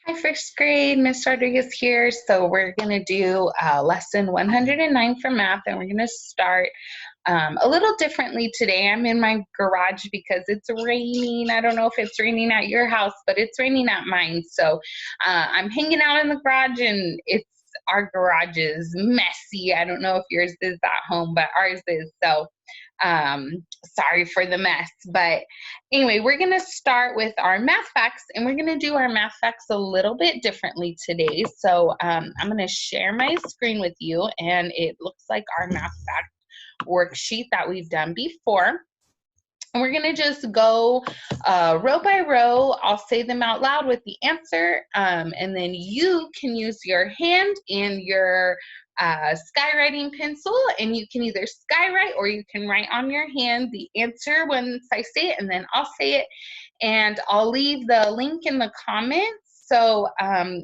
Hi, first grade. Miss Rodriguez here. So we're going to do lesson 109 for math, and we're going to start a little differently today. I'm in my garage because it's raining. I don't know if it's raining at your house, but it's raining at mine. So I'm hanging out in the garage, and our garage is messy. I don't know if yours is at home, but ours is. So sorry for the mess. But anyway, we're going to start with our math facts, and we're going to do our math facts a little bit differently today. So I'm going to share my screen with you, and it looks like our math fact worksheet that we've done before. And we're going to just go row by row. I'll say them out loud with the answer, and then you can use your hand and your skywriting pencil, and you can either skywrite or you can write on your hand the answer once I say it, and then I'll say it. And I'll leave the link in the comments. So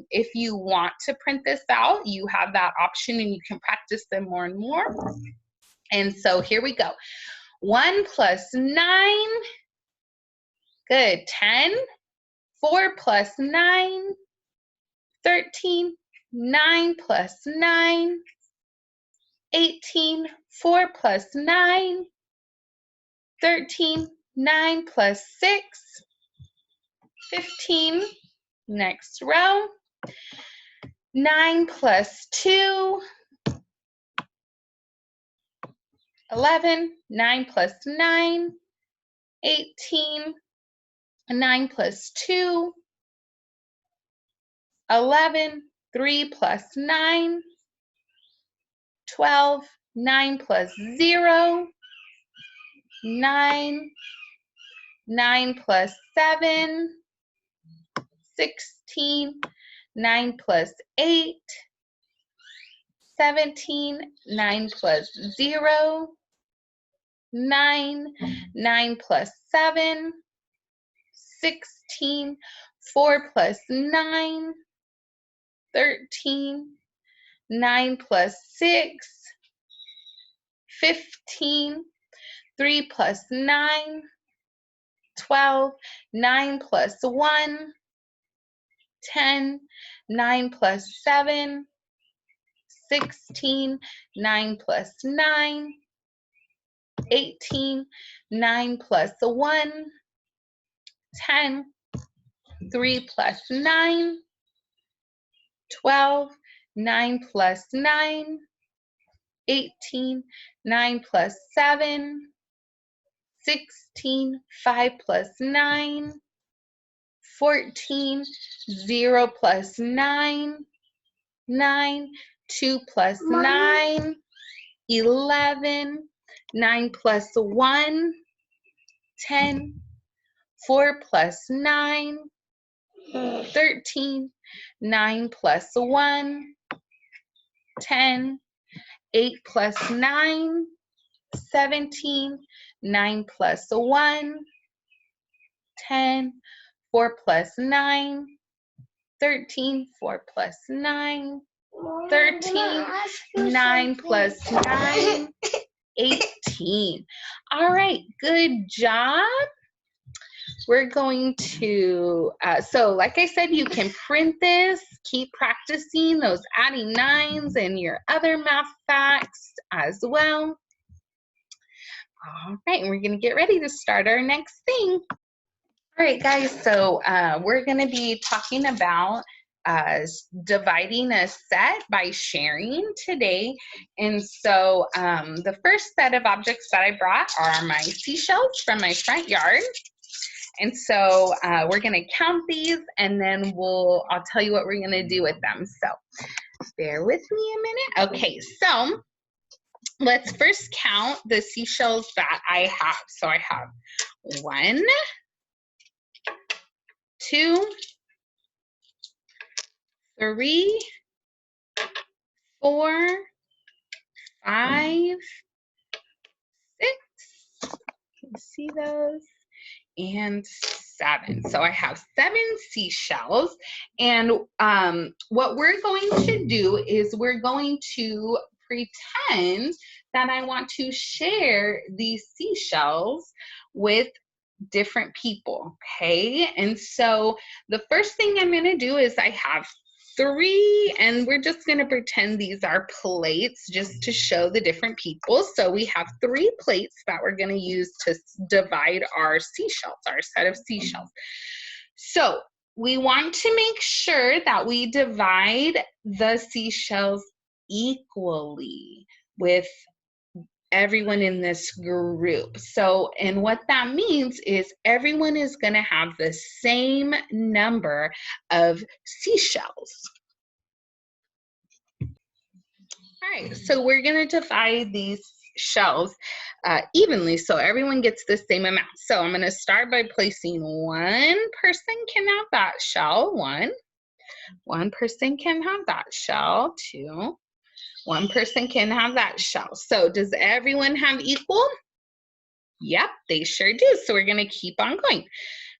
if you want to print this out, you have that option, and you can practice them more and more. And so here we go. 1 plus 9, good, 10, 4 plus 9, 13, 9 plus 9, 18, 4 plus 9, 13, 9 plus 6, 15, next row, 9 plus 2, 11, 9 plus 9, 18, 9 plus 2, 11, 3 plus 9, 12, 9 plus 0, 9, 9 plus 7, 16, 9 plus 8, 17, 9 plus 0, 9, 9 plus 7, 16, 4 plus 9, 13, 9 plus 6, 15, 3 plus 9, 12, 9 plus 1, 10, 9 plus 7, 16, 9 plus 9, 18, 9 plus 1, 10, 3 plus 9, 12, 9 plus 9, 18, 9 plus 7, 16, 5 plus 9, 14, 0 plus 9, 9, 2 plus 9, 11, 9 plus 1, 10, 4 plus 9, 13, 9 plus 1, 10, 8 plus 9, 17, 9 plus 1, 10, 4 plus 9, 13, 4 plus 9, 13, 9 plus 9, 18. All right, good job. We're going to, so like I said, you can print this, keep practicing those adding nines and your other math facts as well. All right, and we're going to get ready to start our next thing. All right, guys, so we're going to be talking about dividing a set by sharing today. And so the first set of objects that I brought are my seashells from my front yard. And so we're going to count these, and then I'll tell you what we're going to do with them. So bear with me a minute. Okay, so let's first count the seashells that I have. So I have 1, 2, 3, 4, 5, 6. Can you see those? And 7. So I have 7 seashells, and what we're going to do is we're going to pretend that I want to share these seashells with different people, okay? And so the first thing I'm gonna do is I have 3, and we're just gonna pretend these are plates just to show the different people. So we have 3 plates that we're gonna use to divide our seashells, our set of seashells. So we want to make sure that we divide the seashells equally with everyone in this group. So, and what that means is everyone is going to have the same number of seashells. All right, so we're going to divide these shells evenly so everyone gets the same amount. So I'm going to start by placing 1 person can have that shell, 1 person can have that shell, 2, 1 person can have that shell. So does everyone have equal? Yep, they sure do. So we're gonna keep on going.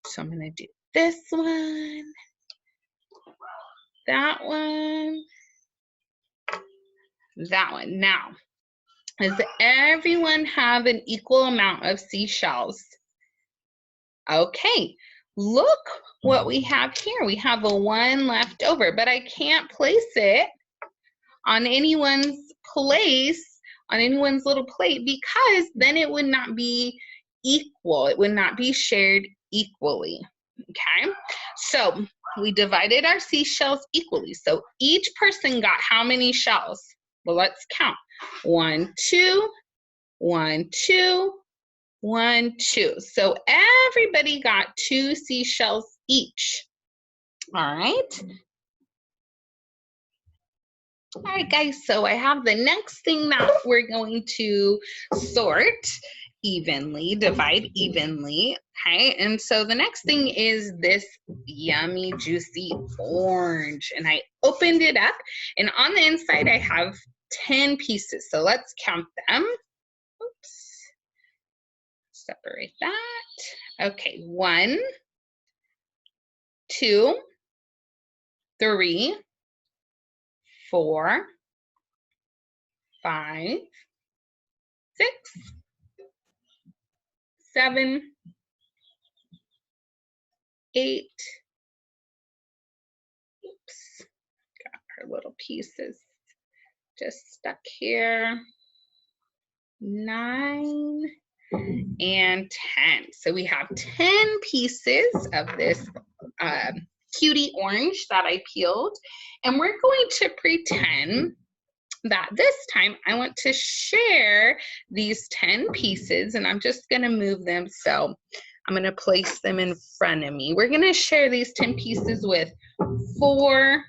So I'm gonna do this one, that one, that one. Now, does everyone have an equal amount of seashells? Okay, look what we have here. We have a 1 left over, but I can't place it on anyone's little plate, because then it would not be equal. It would not be shared equally. Okay, so we divided our seashells equally. So each person got how many shells? Well, let's count. 1, 2, 1, 2, 1, 2. So everybody got 2 seashells each. All right. All right, guys, so I have the next thing that we're going to sort evenly, divide evenly, okay? And so the next thing is this yummy, juicy orange. And I opened it up, and on the inside I have 10 pieces. So let's count them. Oops. Separate that. Okay, 1, 2, 3, 4, 5, 6, 7, 8. Oops, got our little pieces just stuck here. 9 and 10. So we have 10 pieces of this cutie orange that I peeled, and we're going to pretend that this time I want to share these 10 pieces, and I'm just going to move them. So I'm going to place them in front of me. We're going to share these 10 pieces with 4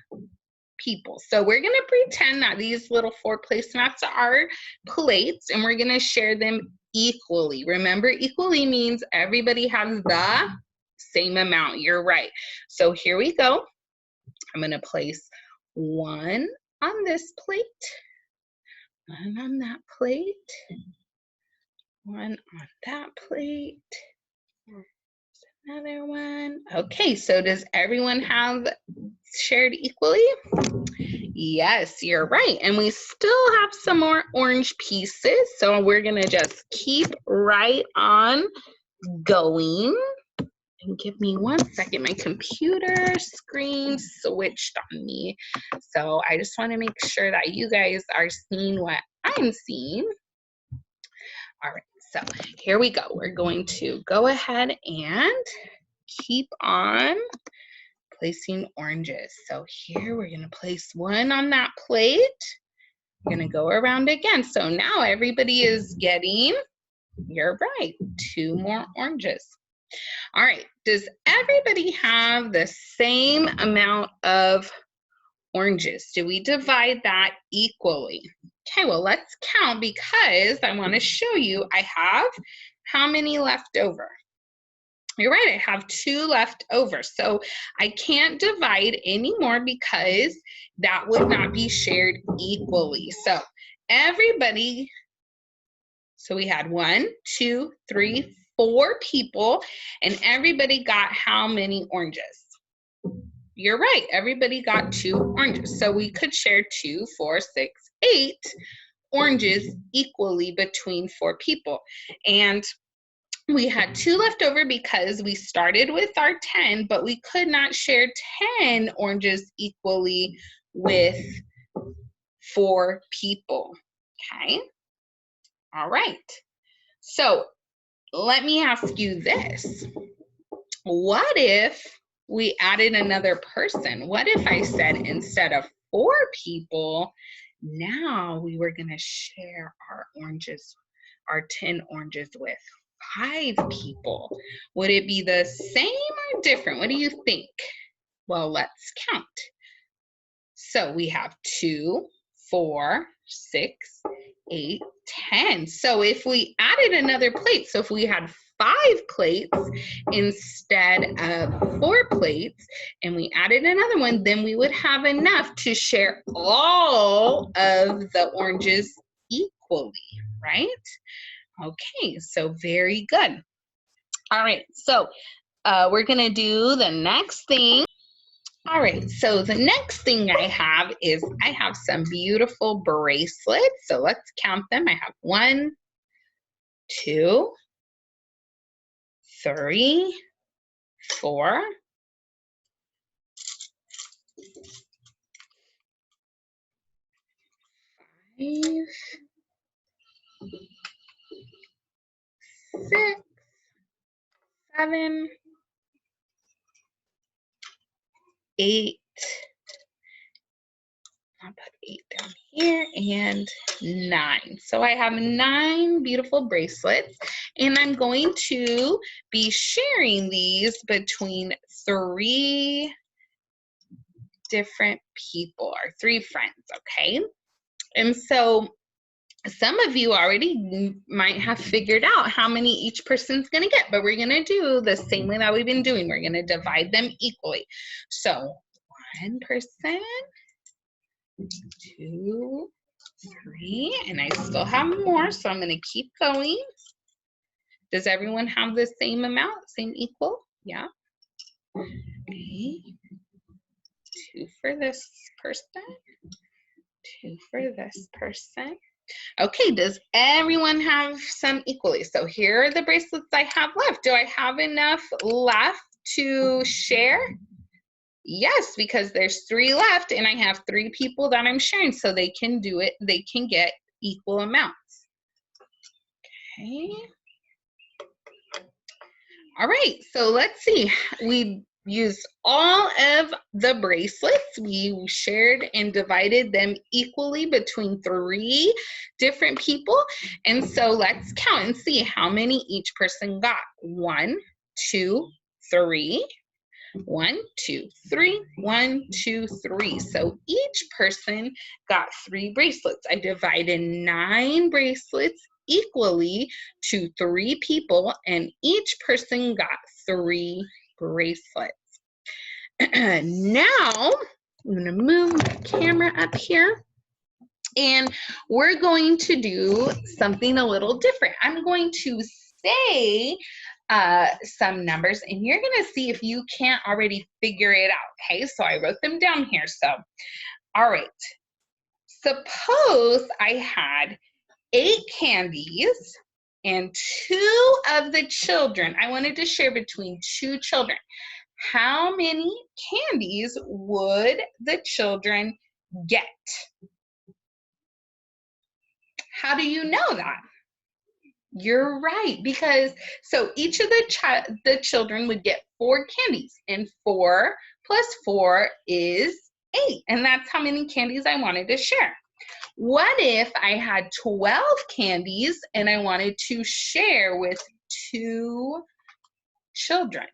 people. So we're going to pretend that these little 4 placemats are plates, and we're going to share them equally. Remember, equally means everybody has the same amount. You're right. So here we go. I'm going to place 1 on this plate, 1 on that plate, 1 on that plate, another one. Okay, so does everyone have shared equally? Yes, you're right. And we still have some more orange pieces, so we're gonna just keep right on going. And give me 1 second, my computer screen switched on me. So I just want to make sure that you guys are seeing what I'm seeing. All right, so here we go. We're going to go ahead and keep on placing oranges. So here we're going to place 1 on that plate. We're going to go around again. So now everybody is getting, you're right, 2 more oranges. All right, does everybody have the same amount of oranges? Do we divide that equally? Okay, well, let's count, because I want to show you I have how many left over. You're right, I have 2 left over. So I can't divide anymore because that would not be shared equally. So everybody, so we had 1, 2, 3, 4 people, and everybody got how many oranges? You're right, everybody got 2 oranges. So we could share 2, 4, 6, 8 oranges equally between 4 people. And we had 2 left over because we started with our 10, but we could not share 10 oranges equally with 4 people. Okay. All right. So let me ask you this. What if we added another person? What if I said instead of 4 people, now we were going to share our oranges, our 10 oranges with 5 people? Would it be the same or different? What do you think? Well, let's count. So we have 2, 4, 6, 8, 10. So if we added another plate, so if we had 5 plates instead of 4 plates, and we added another one, then we would have enough to share all of the oranges equally, right? Okay, so very good. All right, so we're gonna do the next thing. All right, so the next thing I have is I have some beautiful bracelets. So let's count them. I have 1, 2, 3, 4, 5, 6, 7, 8. I'll put 8 down here, and 9. So I have 9 beautiful bracelets, and I'm going to be sharing these between 3 different people, or 3 friends, okay? And so some of you already might have figured out how many each person's gonna get, but we're gonna do the same way that we've been doing. We're gonna divide them equally. So 1 person, 2, 3, and I still have more, so I'm gonna keep going. Does everyone have the same amount, same equal? Yeah. Okay. 2 for this person, 2 for this person. Okay, does everyone have some equally? So here are the bracelets I have left. Do I have enough left to share? Yes, because there's 3 left and I have 3 people that I'm sharing, so they can do it, they can get equal amounts. Okay. All right, so let's see. We used all of the bracelets. We shared and divided them equally between 3 different people. And so let's count and see how many each person got. 1, 2, 3. 1, 2, 3. 1, 2, 3. So each person got 3 bracelets. I divided 9 bracelets equally to 3 people, and each person got 3 bracelets. Now I'm going to move the camera up here, and we're going to do something a little different. I'm going to say some numbers, and you're going to see if you can't already figure it out. Okay, so I wrote them down here. So, all right, suppose I had 8 candies and 2 of the children. I wanted to share between 2 children. How many candies would the children get? How do you know that? You're right, because so each of the children would get 4 candies, and 4 plus 4 is 8, and that's how many candies I wanted to share. What if I had 12 candies and I wanted to share with 2 children?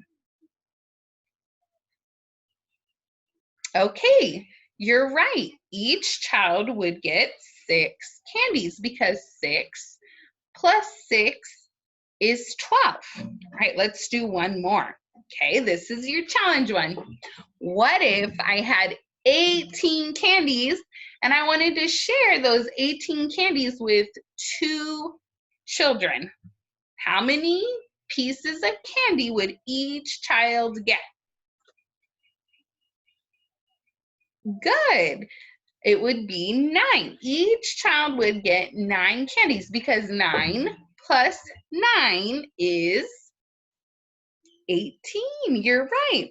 Okay, you're right. Each child would get 6 candies because 6 plus 6 is 12. All right, let's do one more. Okay, this is your challenge one. What if I had 18 candies and I wanted to share those 18 candies with 2 children? How many pieces of candy would each child get? Good. It would be 9. Each child would get 9 candies because 9 plus 9 is 18. You're right.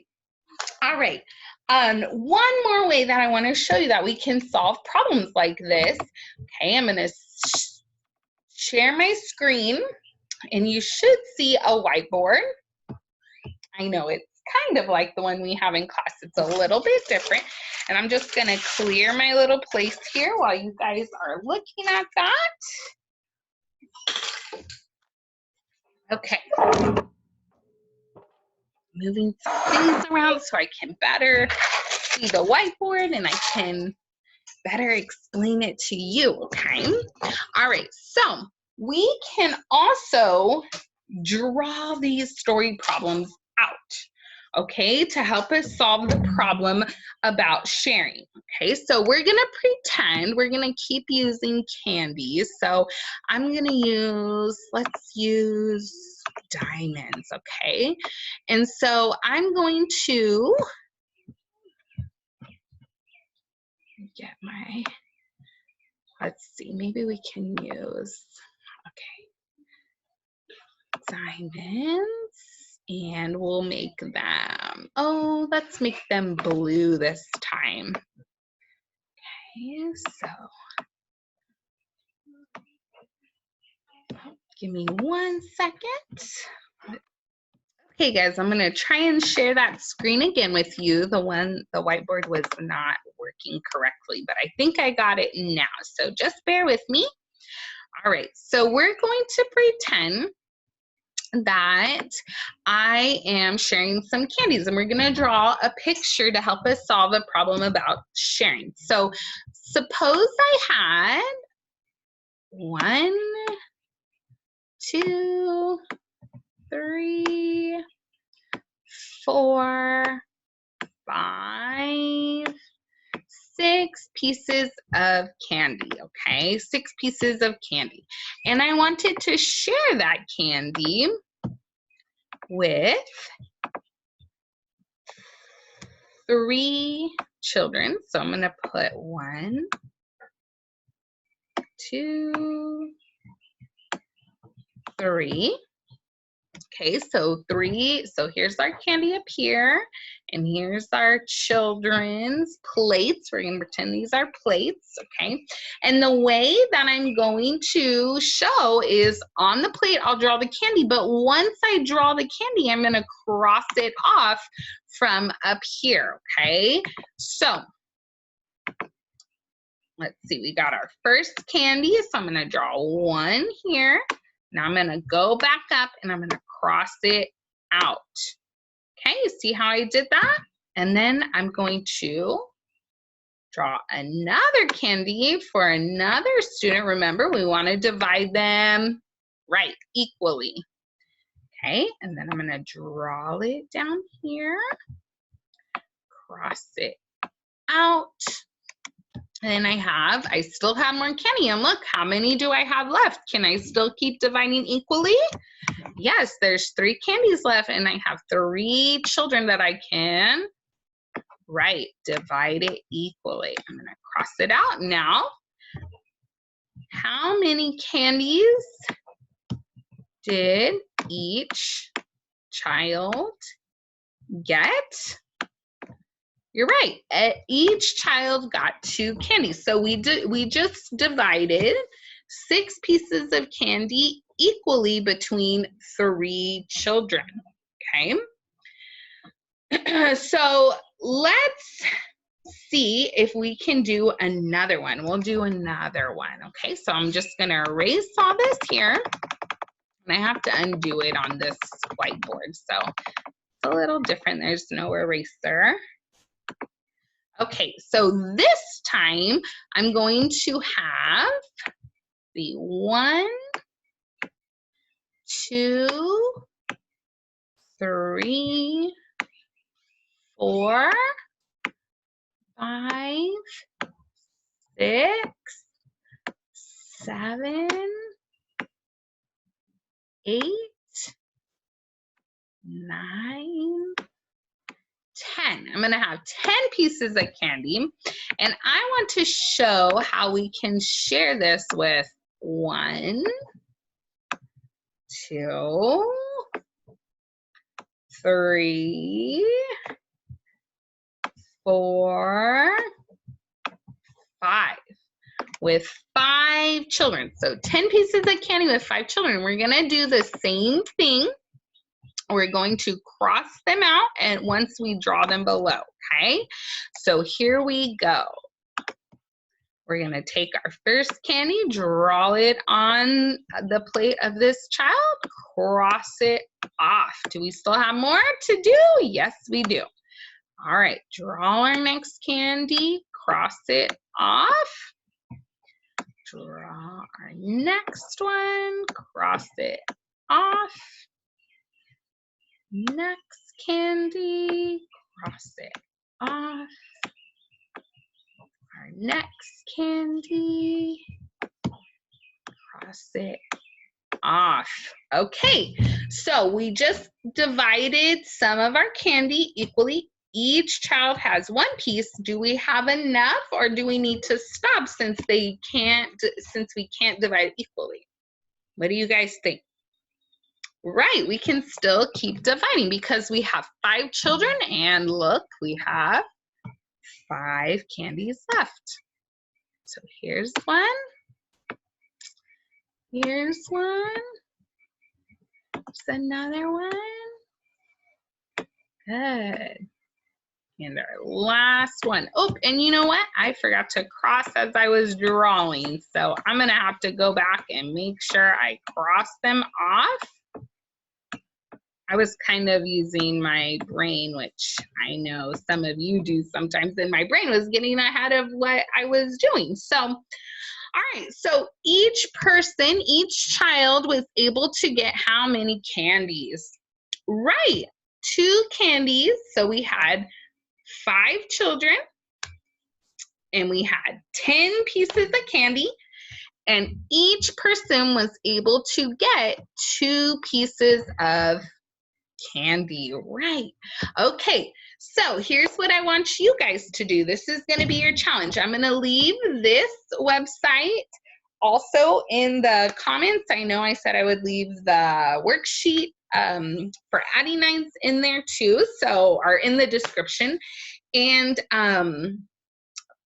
All right. One more way that I want to show you that we can solve problems like this. Okay, I'm going to share my screen, and you should see a whiteboard. I know it's kind of like the one we have in class. It's a little bit different. And I'm just going to clear my little place here while you guys are looking at that. Okay. Moving some things around so I can better see the whiteboard and I can better explain it to you, okay? All right, so we can also draw these story problems out, okay, to help us solve the problem about sharing, okay? So we're gonna pretend we're gonna keep using candies. So I'm gonna use, let's use diamonds, okay? And so I'm going to get my, let's see, maybe we can use, okay, diamonds, and we'll make them, oh, let's make them blue this time. Okay, so give me 1 second. Okay guys, I'm gonna try and share that screen again with you. The whiteboard was not working correctly, but I think I got it now. So just bear with me. All right, so we're going to pretend that I am sharing some candies, and we're gonna draw a picture to help us solve a problem about sharing. So suppose I had 1, 2, 3, 4, 5, 6 pieces of candy, okay? 6 pieces of candy. And I wanted to share that candy with 3 children. So I'm gonna put 1, 2, 3. Okay, so 3, so here's our candy up here, and here's our children's plates. We're gonna pretend these are plates, okay? And the way that I'm going to show is on the plate, I'll draw the candy, but once I draw the candy, I'm gonna cross it off from up here, okay? So, let's see, we got our first candy, so I'm gonna draw 1 here. Now I'm gonna go back up and I'm gonna cross it out. Okay, you see how I did that? And then I'm going to draw another candy for another student. Remember, we wanna divide them, right, equally. Okay, and then I'm gonna draw it down here, cross it out. And I still have more candy, and look, how many do I have left? Can I still keep dividing equally? Yes, there's 3 candies left, and I have 3 children that I can, right, divide it equally. I'm gonna cross it out now. How many candies did each child get? You're right. Each child got 2 candies. So we just divided 6 pieces of candy equally between 3 children. Okay. So let's see if we can do another one. We'll do another one. Okay. So I'm just gonna erase all this here, and I have to undo it on this whiteboard. So it's a little different. There's no eraser. Okay, so this time I'm going to have the 1, 2, 3, 4, 5, 6, 7, 8, 9, 10. I'm gonna have 10 pieces of candy, and I want to show how we can share this with 1, 2, 3, 4, 5. With 5 children. So 10 pieces of candy with 5 children. We're going to do the same thing. We're going to cross them out and once we draw them below, okay? So here we go. We're going to take our first candy, draw it on the plate of this child, cross it off. Do we still have more to do? Yes, we do. All right, draw our next candy, cross it off. Draw our next one, cross it off. Next candy, cross it off. Our next candy, cross it off. Okay, so we just divided some of our candy equally. Each child has 1 piece. Do we have enough or do we need to stop since we can't divide equally? What do you guys think? Right, we can still keep dividing because we have 5 children and look, we have 5 candies left. So here's one. Here's one. There's another one. Good. And our last one. Oh, and you know what? I forgot to cross as I was drawing. So I'm going to have to go back and make sure I cross them off. I was kind of using my brain, which I know some of you do sometimes, and my brain was getting ahead of what I was doing. So, all right, so each person, each child was able to get how many candies? Right, 2 candies. So we had 5 children, and we had 10 pieces of candy, and each person was able to get 2 pieces of candy. Right. Okay, so here's what I want you guys to do. This is going to be your challenge. I'm going to leave this website also in the comments. I know I said I would leave the worksheet for adding lines in there too, so are in the description. And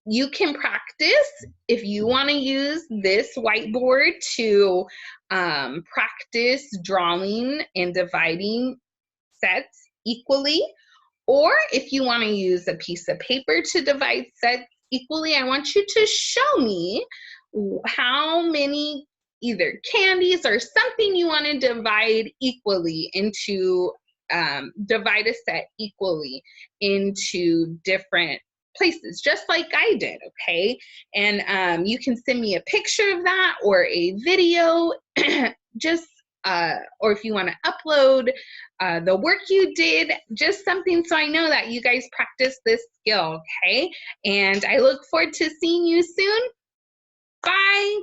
you can practice if you want to use this whiteboard to practice drawing and dividing sets equally, or if you want to use a piece of paper to divide sets equally, I want you to show me how many either candies or something you want to divide equally into, divide a set equally into different places, just like I did, okay? And you can send me a picture of that or a video, just or if you want to upload the work you did, just something so I know that you guys practice this skill, okay? And I look forward to seeing you soon. Bye.